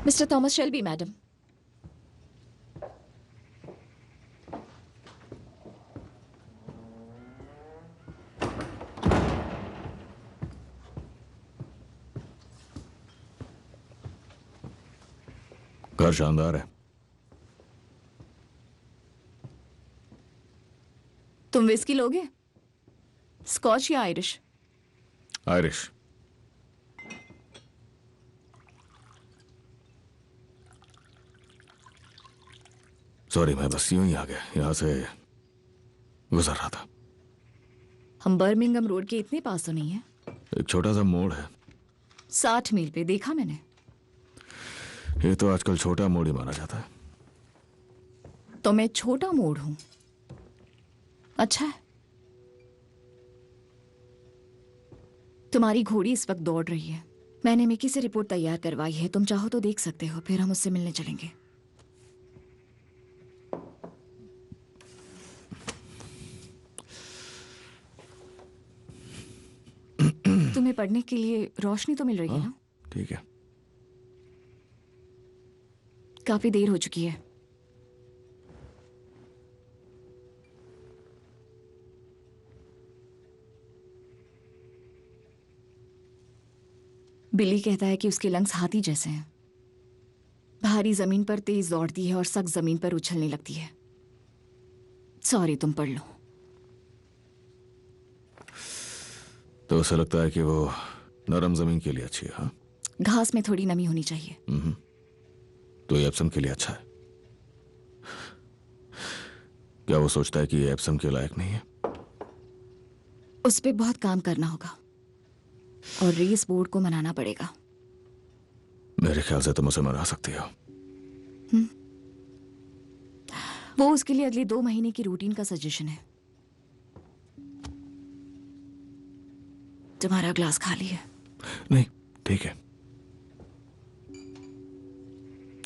Mister Thomas Shelby, madam. घर शानदार है। तुम विस्की लोगे? स्कॉच या आयरिश? आयरिश। सॉरी, मैं बस यूं ही आ गया, यहां से गुजर रहा था। हम बर्मिंघम रोड के इतने पास तो नहीं है। एक छोटा सा मोड़ है। 60 मील पे देखा मैंने। ये तो आजकल छोटा मोड़ ही माना जाता है। तो मैं छोटा मोड़ हूं। अच्छा है। तुम्हारी घोड़ी इस वक्त दौड़ रही है। मैंने मिकी से रिपोर्ट तैयार करवाई है, तुम चाहो तो देख सकते हो, फिर हम उससे मिलने चलेंगे। तुम्हें पढ़ने के लिए रोशनी तो मिल रही है ना? ठीक है। काफी देर हो चुकी है। बिली कहता है कि उसके लंग्स हाथी जैसे हैं। भारी जमीन पर तेज दौड़ती है और सख्त जमीन पर उछलने लगती है। सॉरी, तुम पढ़ लो। तो उसे लगता है कि वो नरम जमीन के लिए अच्छी है। हाँ? घास में थोड़ी नमी होनी चाहिए। तो ये एप्सम के लिए अच्छा है। क्या वो सोचता है कि ये एप्सम के लायक नहीं है? उस पे बहुत काम करना होगा और रेस बोर्ड को मनाना पड़ेगा। मेरे ख्याल से तुम उसे मना सकती हो। वो उसके लिए अगले 2 महीने की रूटीन का सजेशन है। तुम्हारा ग्लास खाली है? नहीं, ठीक है।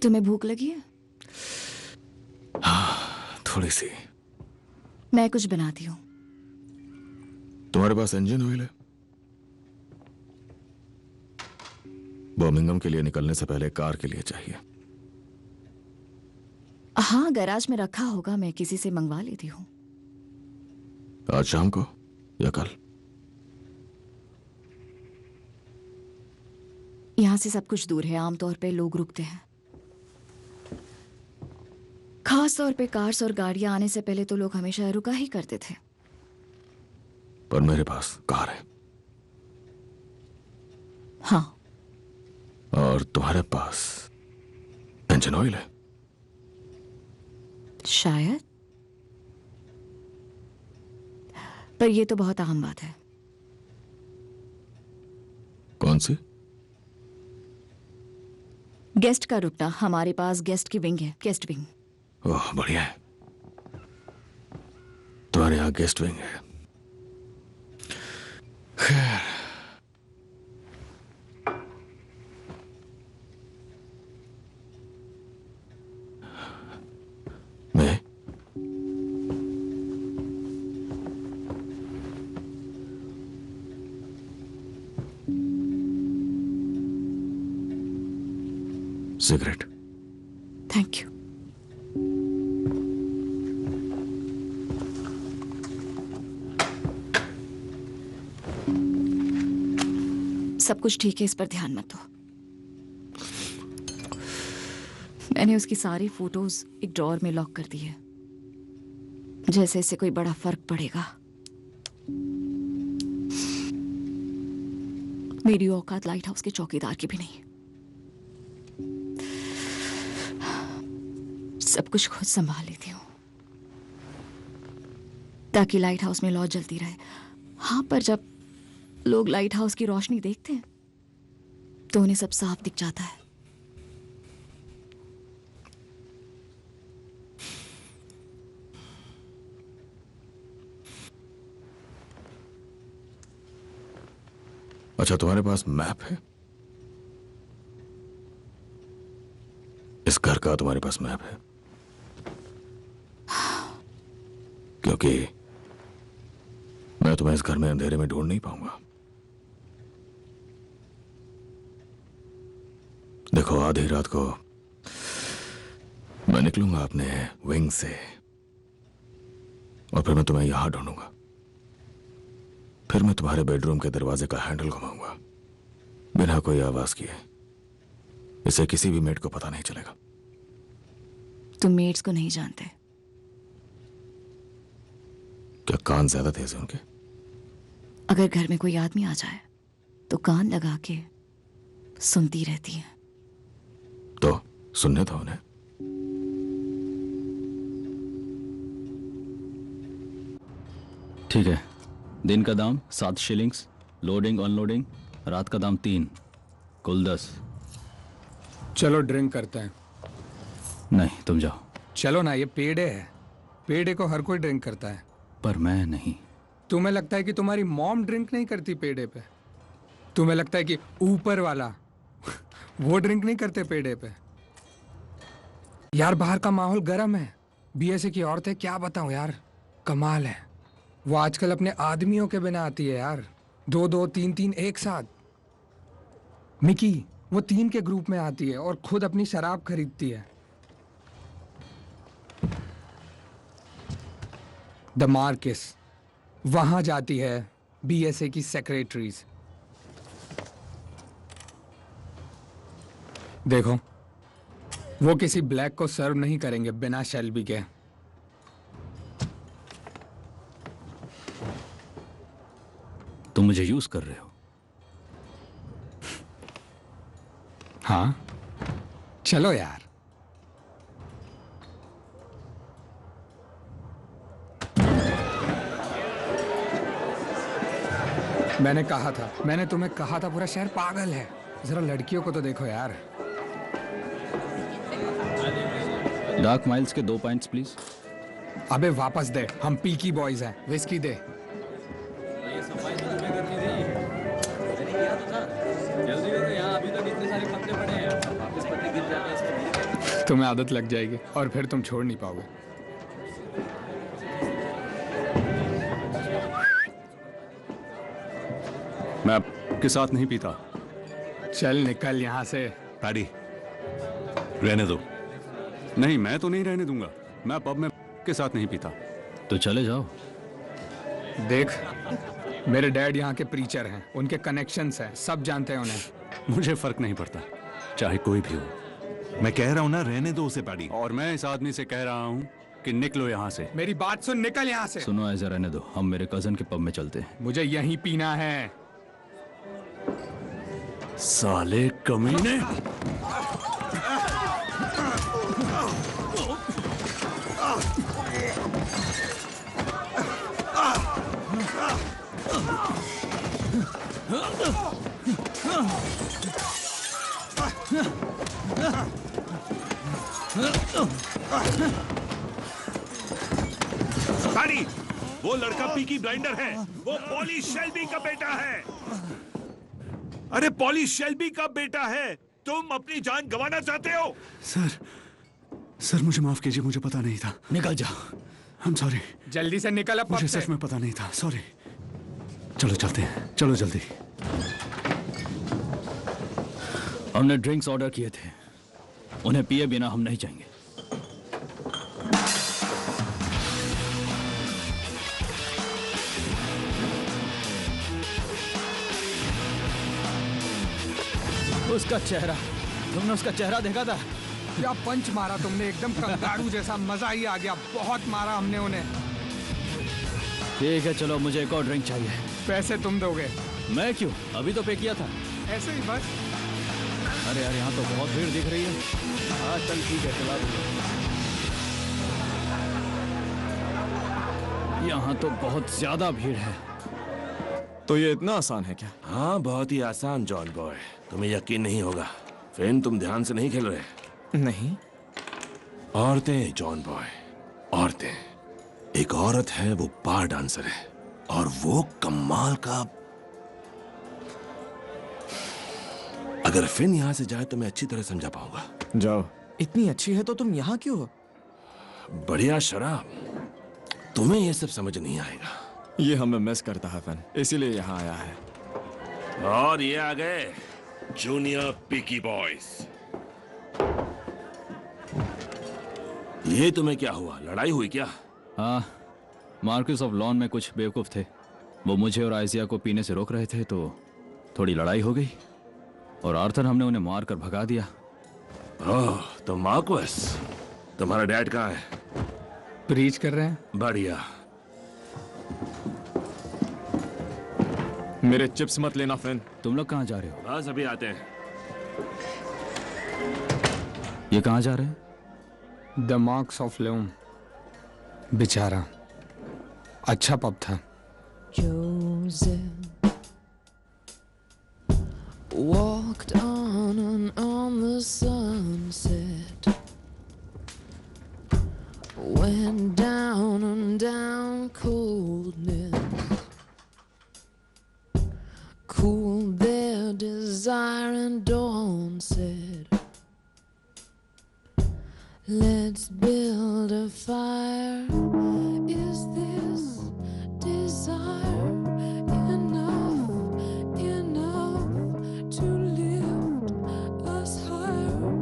तुम्हें भूख लगी है? हाँ, थोड़ी सी। मैं कुछ बनाती हूँ। तुम्हारे पास इंजन ऑयल है? बर्मिंघम के लिए निकलने से पहले कार के लिए चाहिए। हाँ, गैराज में रखा होगा, मैं किसी से मंगवा लेती हूँ। आज शाम को या कल? यहां से सब कुछ दूर है। आमतौर पे लोग रुकते हैं। खास तौर पे कार्स और गाड़ियां आने से पहले तो लोग हमेशा रुका ही करते थे। पर मेरे पास कार है। हाँ। और तुम्हारे पास इंजन ऑयल है? शायद। पर यह तो बहुत अहम बात है। कौन सी? गेस्ट का रुकना। हमारे पास गेस्ट की विंग है, गेस्ट विंग। ओह, बढ़िया है। तुम्हारे यहाँ गेस्ट विंग है। खैर, मैं सिगरेट। Thank you. सब कुछ ठीक है, इस पर ध्यान मत दो। मैंने उसकी सारी फोटोज एक ड्रॉअर में लॉक कर दी है, जैसे इससे कोई बड़ा फर्क पड़ेगा। मेरी औकात लाइट हाउस के चौकीदार की भी नहीं। सब कुछ खुद संभाल लेती हूँ ताकि लाइट हाउस में लौ जलती रहे। हाँ, पर जब लोग लाइट हाउस की रोशनी देखते हैं तो उन्हें सब साफ दिख जाता है। अच्छा, तुम्हारे पास मैप है? इस घर का तुम्हारे पास मैप है? क्योंकि मैं तुम्हें इस घर में अंधेरे में ढूंढ नहीं पाऊंगा। देखो, आधी रात को मैं निकलूंगा अपने विंग से और फिर मैं तुम्हें यहां ढूंढूंगा। फिर मैं तुम्हारे बेडरूम के दरवाजे का हैंडल घुमाऊंगा बिना कोई आवाज किए। इसे किसी भी मेड को पता नहीं चलेगा। तुम मेड्स को नहीं जानते। क्या कान ज्यादा तेज है उनके? अगर घर में कोई आदमी आ जाए तो कान लगा के सुनती रहती है। तो सुनने दो उन्हें। ठीक है, दिन का दाम 7 शिलिंग्स, लोडिंग अनलोडिंग रात का दाम 3, कुल 10। चलो ड्रिंक करते हैं। नहीं, तुम जाओ। चलो ना, ये पेड़े है। पेड़े को हर कोई ड्रिंक करता है, पर मैं नहीं। तुम्हें लगता है कि तुम्हारी मॉम ड्रिंक नहीं करती पेड़े पे? तुम्हें लगता है कि ऊपर वाला वो ड्रिंक नहीं करते पेड़े पे? यार, बाहर का माहौल गर्म है। बीएसए की औरतें क्या बताऊं यार, कमाल है। वो आजकल अपने आदमियों के बिना आती है यार, 2-2, 3-3 एक साथ। मिकी वो 3 के ग्रुप में आती है और खुद अपनी शराब खरीदती है। द मार्किस, वहां जाती है बीएसए की सेक्रेटरीज। देखो, वो किसी ब्लैक को सर्व नहीं करेंगे बिना शेल्बी के। तुम मुझे यूज कर रहे हो? हाँ, चलो यार। मैंने तुम्हें कहा था पूरा शहर पागल है। जरा लड़कियों को तो देखो यार। डार्क माइल्स के 2 पॉइंट्स प्लीज। अबे वापस दे, हम पीकी बॉयज हैं। विस्की दे। तुम्हें आदत लग जाएगी और फिर तुम छोड़ नहीं पाओगे। मैं आपके साथ नहीं पीता। चल निकल यहाँ से। पैडी, रहने दो। नहीं, मैं तो नहीं रहने दूंगा। मैं पब में के साथ नहीं पीता। तो चले जाओ। देख, मेरे डैड यहाँ के प्रीचर हैं, उनके कनेक्शंस हैं, सब जानते हैं उन्हें। मुझे फर्क नहीं पड़ता, चाहे कोई भी हो। मैं कह रहा हूँ ना, रहने दो उसे पैडी। और मैं इस आदमी से कह रहा हूँ कि निकलो यहाँ से। मेरी बात सुन, निकल यहाँ से। सुनो, ऐसा रहने दो। हम मेरे कजन के पब में चलते हैं। मुझे यहीं पीना है। साले कमीने। पैडी, वो लड़का पीकी ब्लाइंडर है। वो पॉली शेल्बी का बेटा है। अरे, पॉली शेल्बी का बेटा है। तुम अपनी जान गंवाना चाहते हो? सर मुझे माफ कीजिए, मुझे पता नहीं था। निकल जा। I'm sorry। जल्दी से निकल अब। मुझे सच में पता नहीं था, सॉरी। चलो चलते हैं, चलो जल्दी। हमने ड्रिंक्स ऑर्डर किए थे, उन्हें पिए बिना हम नहीं जाएंगे। उसका चेहरा, तुमने उसका चेहरा देखा था? क्या पंच मारा तुमने, एकदम कंगारू जैसा, मजा ही आ गया, बहुत मारा हमने उन्हें। ठीक है चलो, मुझे एक और ड्रिंक चाहिए। पैसे तुम दोगे? मैं क्यों, अभी तो पे किया था। ऐसे ही बस। अरे यार, यहाँ तो बहुत भीड़ दिख रही है। हाँ चल ठीक है, चला दो। यहाँ तो बहुत ज्यादा भीड़ है। तो ये इतना आसान है क्या? हाँ बहुत ही आसान जॉन बॉय, तुम्हें यकीन नहीं होगा। फिन तुम ध्यान से नहीं खेल रहे। नहीं। औरतें जॉन बॉय, औरतें। एक औरत है, वो बार डांसर है और वो कमाल का। अगर फिन यहाँ से जाए तो मैं अच्छी तरह समझा पाऊंगा। जाओ। इतनी अच्छी है तो तुम यहाँ क्यों हो? बढ़िया शराब, तुम्हें ये सब समझ नहीं आएगा। ये हमें मिस करता है फिन, इसीलिए यहाँ आया है। और ये आ गए जूनियर पिकी बॉयज। ये तुम्हें क्या हुआ, लड़ाई हुई क्या? हाँ, मार्क्यूस ऑफ लॉन में कुछ बेवकूफ थे। वो मुझे और आइजिया को पीने से रोक रहे थे तो थोड़ी लड़ाई हो गई और आर्थर हमने उन्हें मार कर भगा दिया। ओह, तो मार्क्वस, तुम्हारा डैड कहाँ है? प्रीच कर रहे हैं। बढ़िया। मेरे चिप्स मत लेना फिन। तुम लोग कहाँ जा रहे हो? बस अभी आते हैं। ये कहाँ जा रहे हैं? The marks of lawn. बेचारा, अच्छा पब था। Joseph walked on and on the sunset, went down and down coldness, cooled their desire, and dawn said, let's build a fire. Is this desire enough, enough to lift us higher,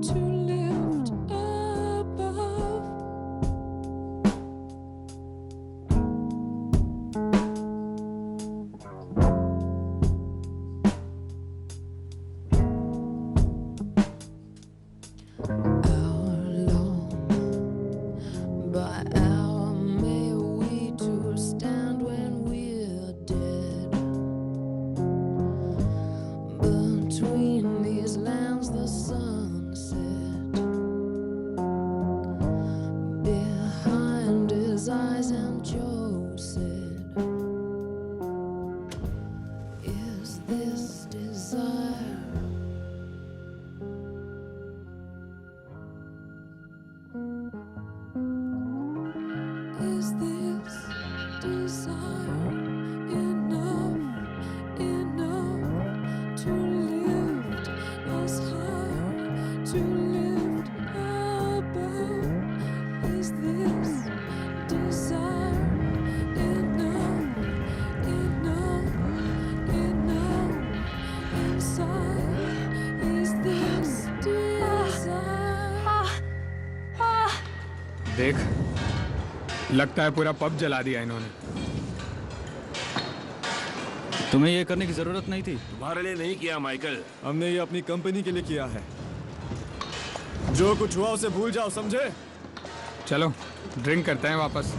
to lift above? By hour may we two stand when we're dead. Between these lands the sun set. Behind his eyes and Joe said, is this desire? Is this desire enough, enough to lift us higher, to lift above? Is this desire enough, enough, enough inside? Is this desire? देख, लगता है पूरा pub जला दिया इन्होंने। तुम्हें ये करने की जरूरत नहीं थी। तुम्हारे लिए नहीं किया माइकल, हमने ये अपनी कंपनी के लिए किया है। जो कुछ हुआ उसे भूल जाओ, समझे? चलो ड्रिंक करते हैं वापस।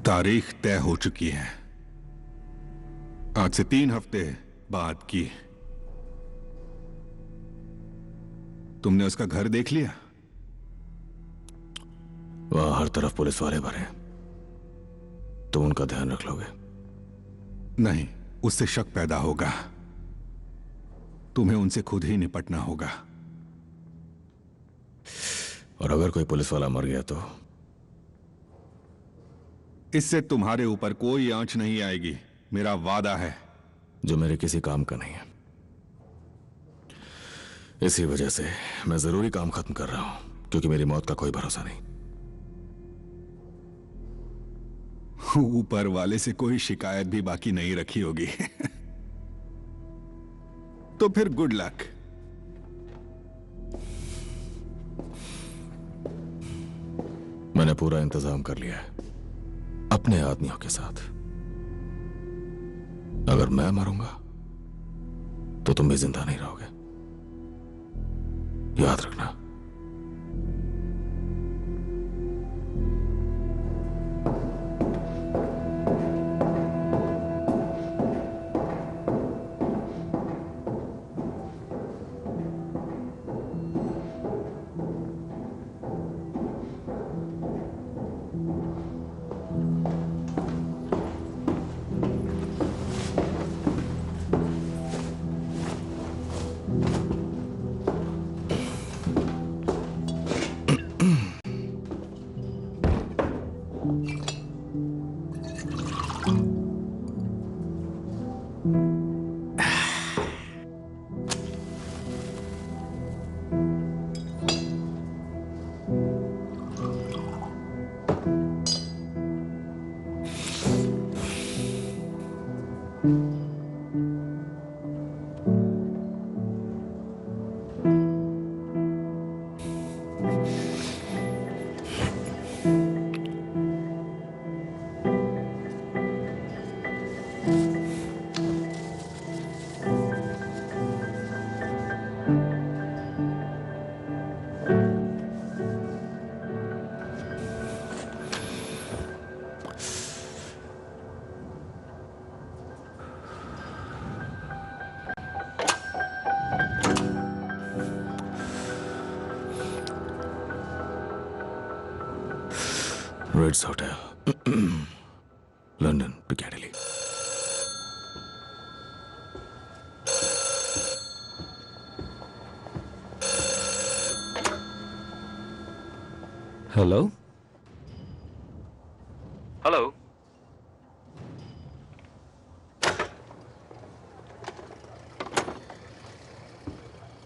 तारीख तय हो चुकी है। आज से 3 हफ्ते बाद की। तुमने उसका घर देख लिया? वहां हर तरफ पुलिस वाले भरे, तुम उनका ध्यान रख लोगे? नहीं, उससे शक पैदा होगा। तुम्हें उनसे खुद ही निपटना होगा। और अगर कोई पुलिस वाला मर गया तो? इससे तुम्हारे ऊपर कोई आंच नहीं आएगी, मेरा वादा है। जो मेरे किसी काम का नहीं है। इसी वजह से मैं जरूरी काम खत्म कर रहा हूं, क्योंकि मेरी मौत का कोई भरोसा नहीं। ऊपर वाले से कोई शिकायत भी बाकी नहीं रखी होगी। तो फिर गुड लक। मैंने पूरा इंतजाम कर लिया है अपने आदमियों के साथ। अगर मैं मरूंगा तो तुम भी जिंदा नहीं रहोगे, याद रखना। Ritz Hotel, London, Piccadilly. Hello hello.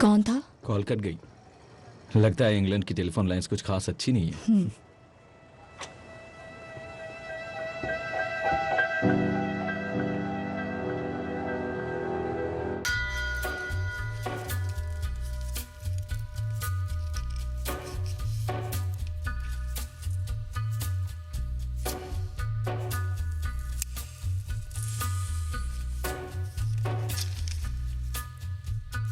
कौन था? कॉल कट गई। लगता है इंग्लैंड की टेलीफोन लाइंस कुछ खास अच्छी नहीं है।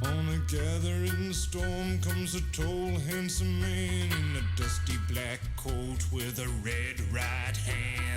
On a gathering storm comes a tall, handsome man in a dusty black coat with a red right hand.